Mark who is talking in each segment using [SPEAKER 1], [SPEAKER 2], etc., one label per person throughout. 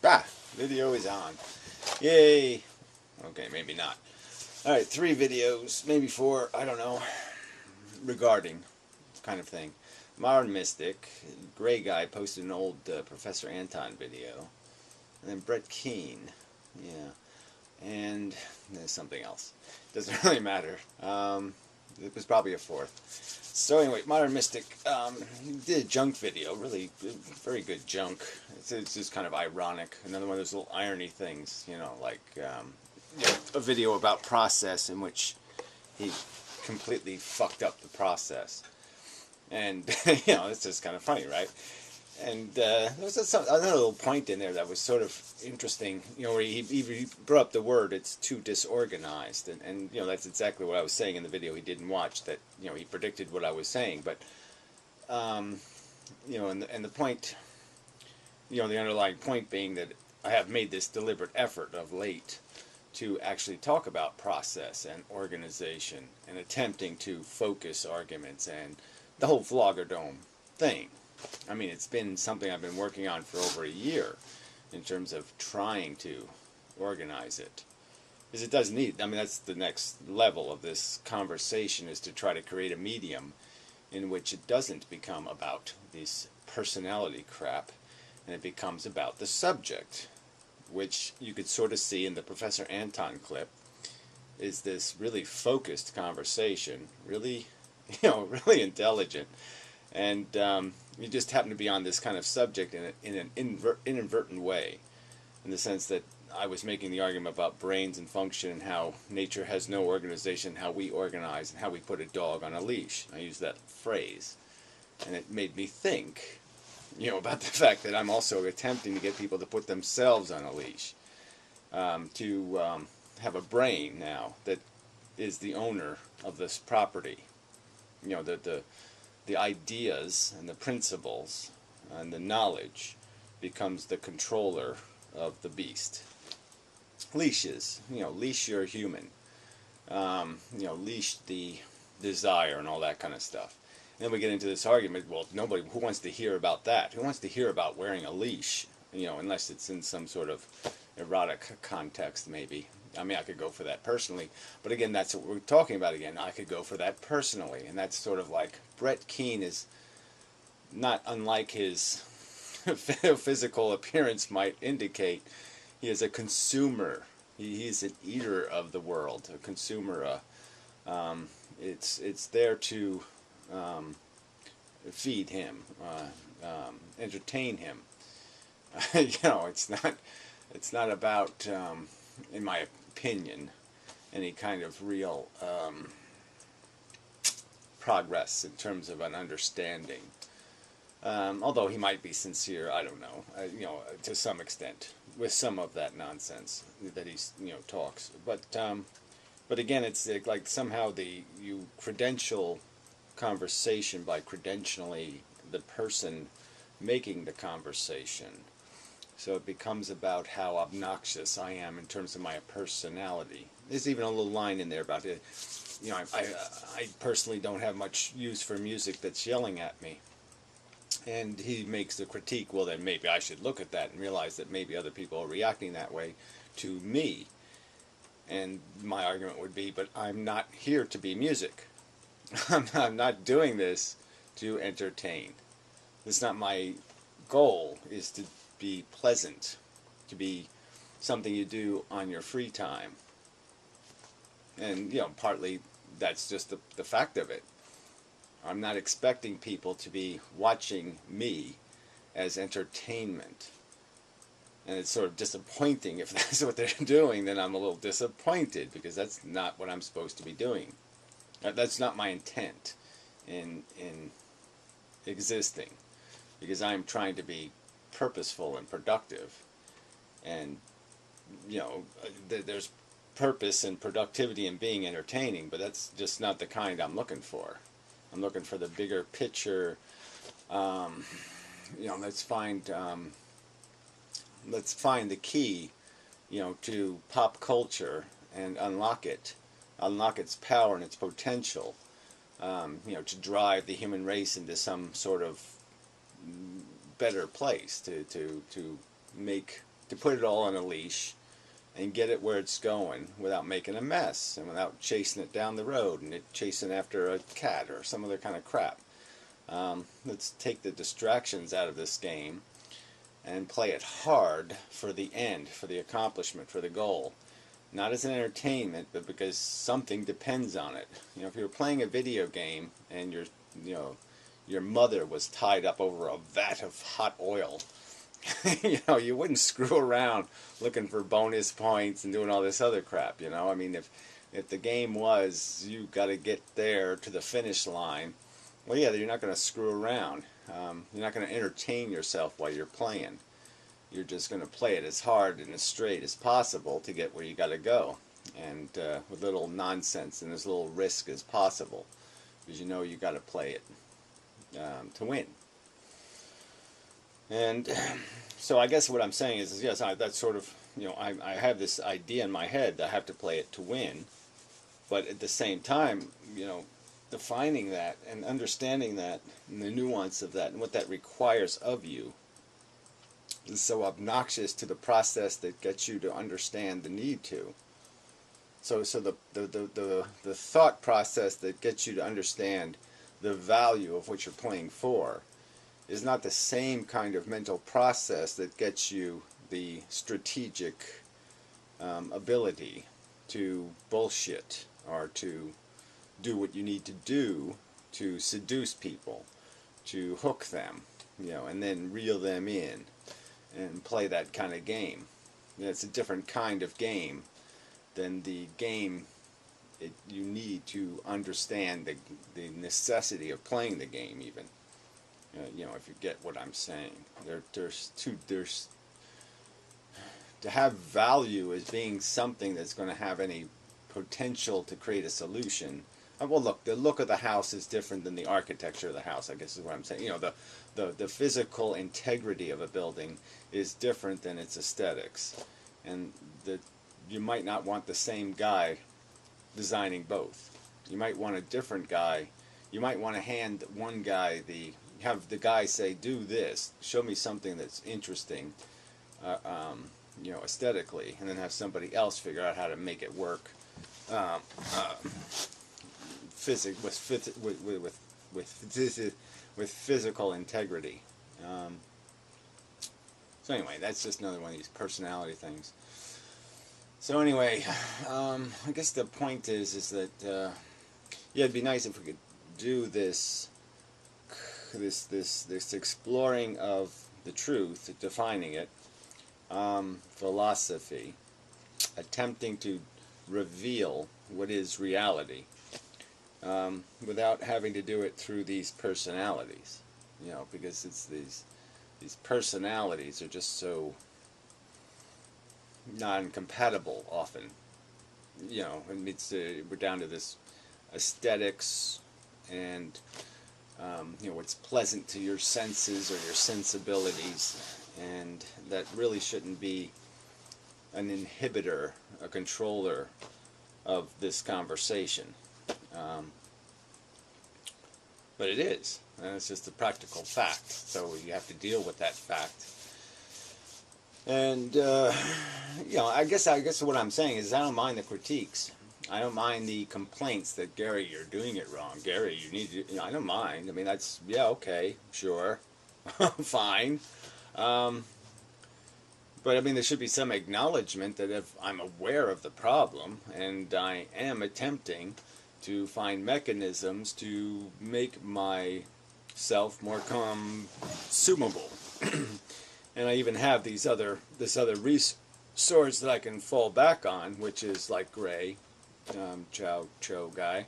[SPEAKER 1] Ah, video is on. Yay. Okay, maybe not. Alright, 3 videos, maybe 4, I don't know, regarding kind of thing. Modern Mystic, Gray Guy posted an old Professor Anton video. And then Brett Keane, yeah. And there's something else. Doesn't really matter. It was probably a 4th. So anyway, Modern Mystic, he did a junk video, really very good junk. It's just kind of ironic. Another one of those little irony things, you know, like a video about process in which he completely fucked up the process. And, you know, it's just kind of funny, right? And there was another little point in there that was sort of interesting, you know, where he brought up the word, it's too disorganized. And, you know, that's exactly what I was saying in the video he didn't watch, that, you know, he predicted what I was saying. But, you know, and the point, you know, the underlying point being that I have made this deliberate effort of late to actually talk about process and organization and attempting to focus arguments and the whole Flogger Dome thing. I mean, it's been something I've been working on for over a year in terms of trying to organize it. Because it does need, I mean, that's the next level of this conversation, is to try to create a medium in which it doesn't become about this personality crap and it becomes about the subject, which you could sort of see in the Professor Anton clip, is this really focused conversation, really, you know, really intelligent. And you just happen to be on this kind of subject in an inadvertent way, in the sense that I was making the argument about brains and function and how nature has no organization, how we organize, and how we put a dog on a leash. I used that phrase, and it made me think, you know, about the fact that I'm also attempting to get people to put themselves on a leash, to have a brain now that is the owner of this property. You know, the ideas and the principles and the knowledge becomes the controller of the beast. Leashes, you know, leash your human, you know, leash the desire and all that kind of stuff. And then we get into this argument, well, nobody, who wants to hear about that? Who wants to hear about wearing a leash? You know, unless it's in some sort of erotic context, maybe. I mean, I could go for that personally, but again, that's what we're talking about again. I could go for that personally, and that's sort of like Brett Keane is not unlike his physical appearance might indicate. He is a consumer. He's an eater of the world, a consumer. It's there to feed him, entertain him. You know, it's not about, in my opinion, any kind of real progress in terms of an understanding. Although he might be sincere, I don't know, you know, to some extent, with some of that nonsense that he's, you know, talks. But again, it's like somehow you credential conversation by credentially the person making the conversation. So it becomes about how obnoxious I am in terms of my personality. There's even a little line in there about it. You know, I personally don't have much use for music that's yelling at me. And he makes the critique, well then maybe I should look at that and realize that maybe other people are reacting that way to me. And my argument would be, but I'm not here to be music. I'm not doing this to entertain. It's not my goal, is to be pleasant, to be something you do on your free time. And, you know, partly that's just the fact of it. I'm not expecting people to be watching me as entertainment. And it's sort of disappointing if that's what they're doing, then I'm a little disappointed, because that's not what I'm supposed to be doing. That's not my intent in existing, because I'm trying to be purposeful and productive. And, you know, there's purpose and productivity in being entertaining, but that's just not the kind I'm looking for. I'm looking for the bigger picture. You know, let's find the key, you know, to pop culture and unlock its power and its potential, you know, to drive the human race into some sort of better place, to to put it all on a leash and get it where it's going without making a mess and without chasing it down the road and it chasing after a cat or some other kind of crap. Let's take the distractions out of this game and play it hard for the end, for the accomplishment, for the goal. Not as an entertainment, but because something depends on it. You know, if you're playing a video game and your mother was tied up over a vat of hot oil, you wouldn't screw around looking for bonus points and doing all this other crap. I mean, if the game was you got to get there to the finish line, well, yeah, you're not going to screw around. You're not going to entertain yourself while you're playing. You're just going to play it as hard and as straight as possible to get where you got to go, and with little nonsense and as little risk as possible, because you got to play it to win. And so I guess what I'm saying is yes, that's sort of, I have this idea in my head that I have to play it to win, but at the same time, defining that and understanding that and the nuance of that and what that requires of you is so obnoxious to the process that gets you to understand the need to. So the thought process that gets you to understand the value of what you're playing for is not the same kind of mental process that gets you the strategic ability to bullshit or to do what you need to do to seduce people, to hook them, and then reel them in and play that kind of game. It's a different kind of game than the game you need to understand the necessity of playing the game even. If you get what I'm saying. There's to have value as being something that's going to have any potential to create a solution. Well, look, the look of the house is different than the architecture of the house, I guess is what I'm saying. The physical integrity of a building is different than its aesthetics. And you might not want the same guy designing both. You might want a different guy. You might want to hand one guy have the guy say, do this, show me something that's interesting, aesthetically, and then have somebody else figure out how to make it work with physical integrity. So anyway, that's just another one of these personality things. So anyway, I guess the point is that it'd be nice if we could do this exploring of the truth, defining it, philosophy, attempting to reveal what is reality, without having to do it through these personalities, because it's these personalities are just so non-compatible often, and we're down to this aesthetics and what's pleasant to your senses or your sensibilities, and that really shouldn't be an inhibitor, a controller of this conversation. But it is, and it's just a practical fact, so you have to deal with that fact. And I guess what I'm saying is I don't mind the critiques. I don't mind the complaints that, Gary, you're doing it wrong. Gary, you need to, I don't mind. I mean, that's, yeah, okay, sure, fine. But I mean, there should be some acknowledgement that if I'm aware of the problem and I am attempting to find mechanisms to make myself more consumable. And I even have this other resource that I can fall back on, which is like Gray, Cho guy,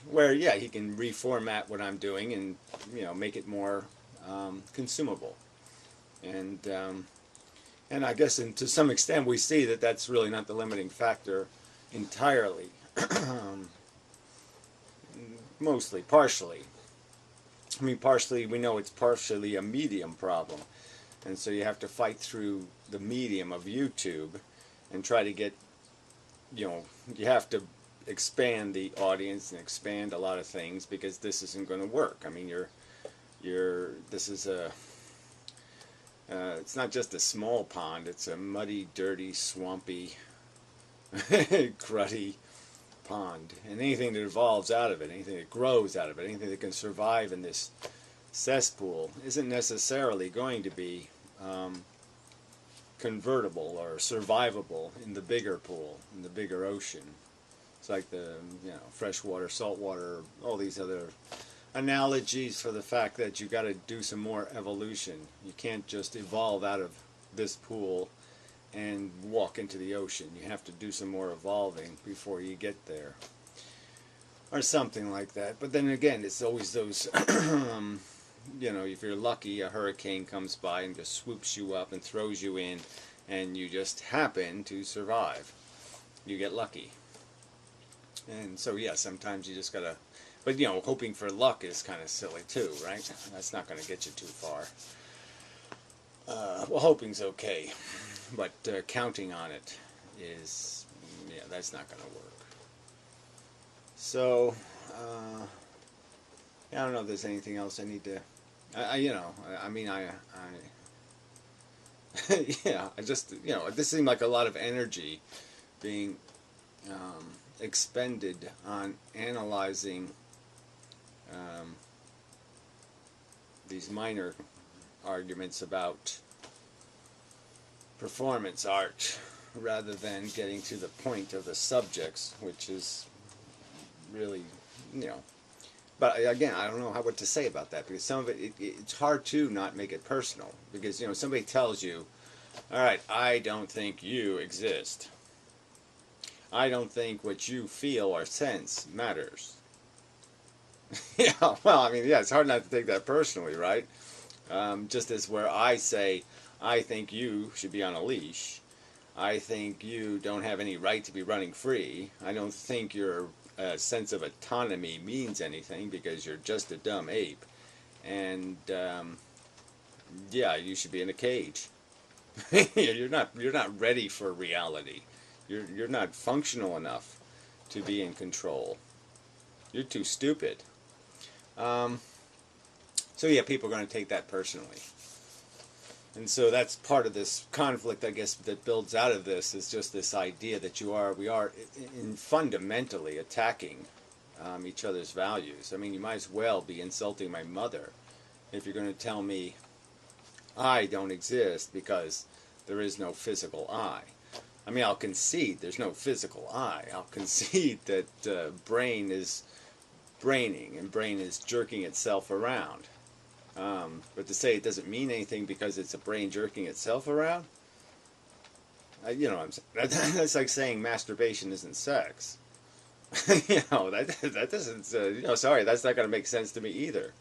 [SPEAKER 1] where he can reformat what I'm doing and make it more consumable. And I guess to some extent we see that that's really not the limiting factor entirely. Mostly, partially. I mean, partially, we know it's partially a medium problem. And so you have to fight through the medium of YouTube and try to get, you have to expand the audience and expand a lot of things, because this isn't going to work. I mean, this is It's not just a small pond, it's a muddy, dirty, swampy, cruddy pond. And anything that evolves out of it, anything that grows out of it, anything that can survive in this cesspool isn't necessarily going to be convertible or survivable in the bigger pool, in the bigger ocean. It's like the, freshwater, saltwater, all these other analogies for the fact that you got to do some more evolution. You can't just evolve out of this pool and walk into the ocean. You have to do some more evolving before you get there, or something like that. But then again, it's always those if you're lucky, a hurricane comes by and just swoops you up and throws you in, and you just happen to survive. You get lucky. And so yeah, sometimes you just gotta, but hoping for luck is kind of silly too, right? That's not going to get you too far. Well, hoping's okay, but counting on it is, that's not going to work. So, I don't know if there's anything else I need to, I just, this seemed like a lot of energy being expended on analyzing these minor arguments about performance art rather than getting to the point of the subjects, which is really, but again, I don't know what to say about that, because some of it's hard to not make it personal, because somebody tells you, all right, I don't think you exist, I don't think what you feel or sense matters. Yeah, well, it's hard not to take that personally, right? Just as where I say, I think you should be on a leash, I think you don't have any right to be running free, I don't think your sense of autonomy means anything because you're just a dumb ape, and you should be in a cage. You're not ready for reality. You're not functional enough to be in control. You're too stupid. So yeah, people are going to take that personally. And so that's part of this conflict, I guess, that builds out of this, is just this idea that we are fundamentally attacking each other's values. You might as well be insulting my mother if you're going to tell me I don't exist because there is no physical I. I'll concede there's no physical I. I'll concede that brain is braining and brain is jerking itself around. But to say it doesn't mean anything because it's a brain jerking itself around, that's like saying masturbation isn't sex. That doesn't. Sorry, that's not going to make sense to me either.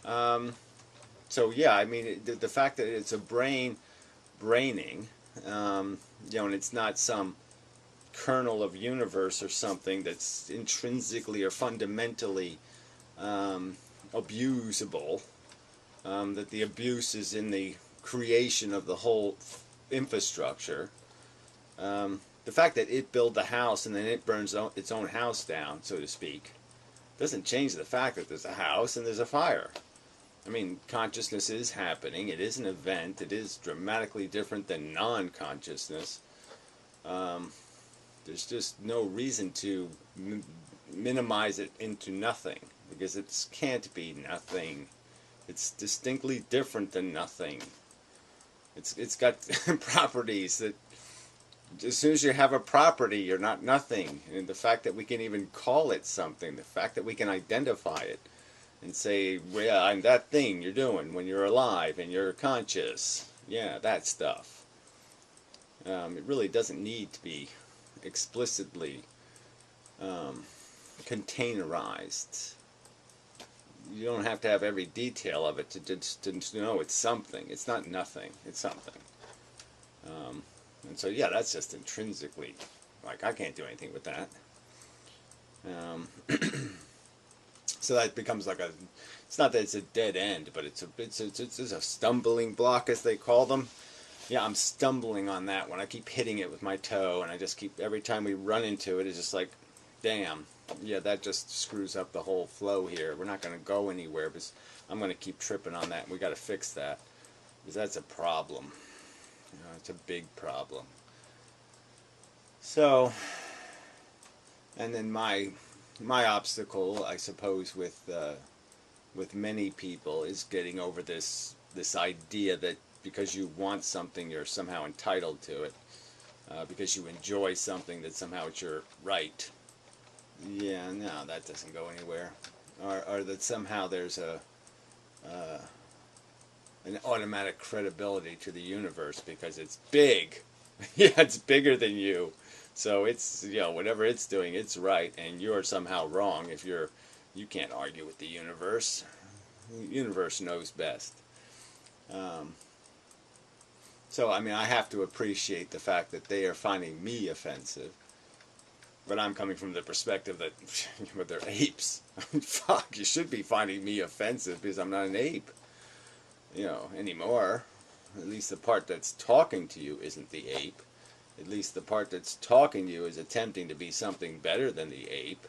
[SPEAKER 1] So yeah, the fact that it's a brain braining, and it's not some kernel of universe or something that's intrinsically or fundamentally abusable. That the abuse is in the creation of the whole infrastructure. The fact that it built the house and then it burns its own house down, so to speak, doesn't change the fact that there's a house and there's a fire. Consciousness is happening. It is an event. It is dramatically different than non-consciousness. There's just no reason to minimize it into nothing, because it can't be nothing. It's distinctly different than nothing. It's got properties that, as soon as you have a property, you're not nothing. And the fact that we can even call it something, the fact that we can identify it and say, well, yeah, I'm that thing you're doing when you're alive and you're conscious. Yeah, that stuff. It really doesn't need to be explicitly containerized. You don't have to have every detail of it to know it's something. It's not nothing. It's something. And so, yeah, that's just intrinsically, like, I can't do anything with that. So that becomes like it's not that it's a dead end, but it's a stumbling block, as they call them. Yeah, I'm stumbling on that one. I keep hitting it with my toe, and I just keep, every time we run into it, it's just like, damn. Yeah, that just screws up the whole flow here. We're not going to go anywhere, because I'm going to keep tripping on that, and we got to fix that. because that's a problem. It's a big problem. So, and then my obstacle, I suppose, with many people is getting over this idea that because you want something, you're somehow entitled to it. Because you enjoy something, that somehow it's your right. Yeah, no, that doesn't go anywhere. Or that somehow there's an automatic credibility to the universe because it's big. Yeah, it's bigger than you. So it's, whatever it's doing, it's right, and you're somehow wrong if you can't argue with the universe. The universe knows best. So, I mean, I have to appreciate the fact that they are finding me offensive. But I'm coming from the perspective that, well, they're apes. Fuck, you should be finding me offensive because I'm not an ape, anymore. At least the part that's talking to you isn't the ape. At least the part that's talking to you is attempting to be something better than the ape.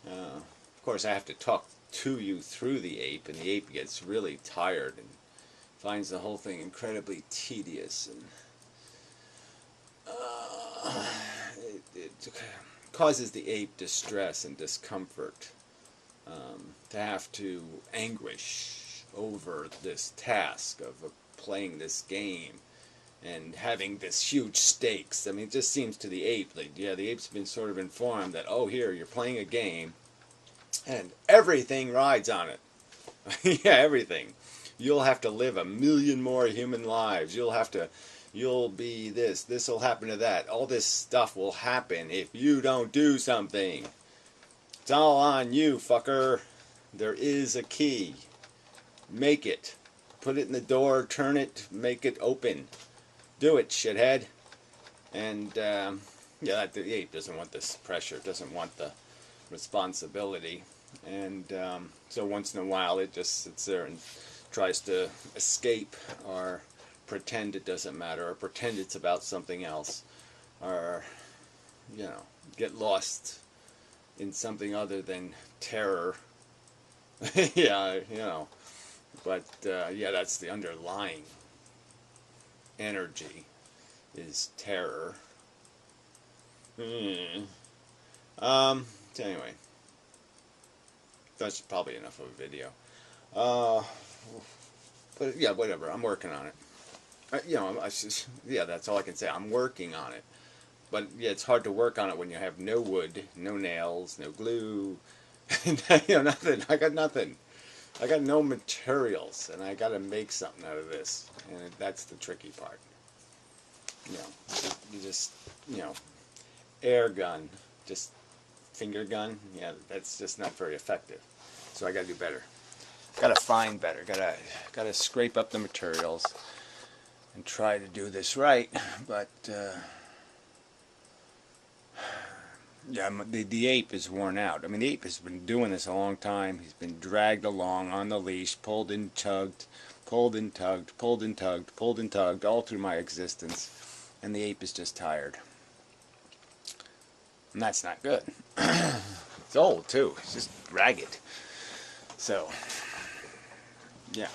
[SPEAKER 1] Of course, I have to talk to you through the ape, and the ape gets really tired and finds the whole thing incredibly tedious, and it causes the ape distress and discomfort to have to anguish over this task of playing this game and having this huge stakes. I mean, it just seems to the ape, like, yeah, the ape's been sort of informed that, oh, here, you're playing a game, and everything rides on it. Yeah, everything. You'll have to live 1,000,000 more human lives. You'll be this will happen to that. All this stuff will happen if you don't do something. It's all on you, fucker. There is a key. Make it. Put it in the door, turn it, make it open. Do it, shithead. And, the ape doesn't want this pressure, doesn't want the responsibility. And so once in a while it just sits there and tries to escape or pretend it doesn't matter or pretend it's about something else or, get lost in something other than terror. Yeah, but that's the underlying energy is terror. So anyway, that's probably enough of a video. But yeah, whatever. I'm working on it. That's all I can say. I'm working on it. But yeah, it's hard to work on it when you have no wood, no nails, no glue, nothing. I got nothing. I got no materials, and I got to make something out of this, and that's the tricky part. You just, air gun, just finger gun. Yeah, that's just not very effective. So I got to do better. Got to find better. Got to scrape up the materials and try to do this right. But the ape is worn out. I mean, the ape has been doing this a long time. He's been dragged along on the leash, pulled and tugged, pulled and tugged, pulled and tugged, pulled and tugged, all through my existence. And the ape is just tired. And that's not good. It's old, too. It's just ragged. So, yeah.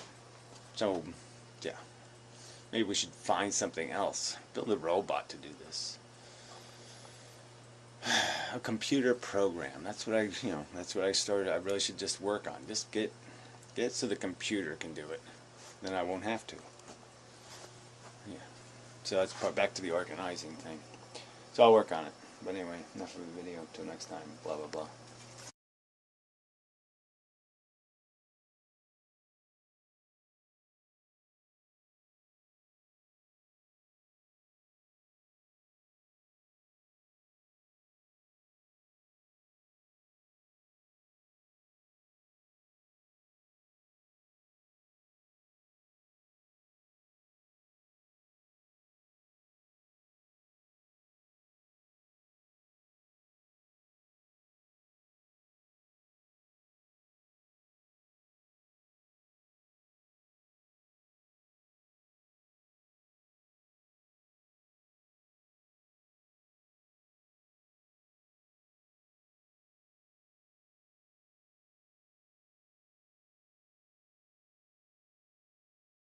[SPEAKER 1] Maybe we should find something else. Build a robot to do this. A computer program. That's what I started. I really should just work on. Just get it so the computer can do it. Then I won't have to. Yeah. So that's back to the organizing thing. So I'll work on it. But anyway, enough of the video. Until next time. Blah, blah, blah.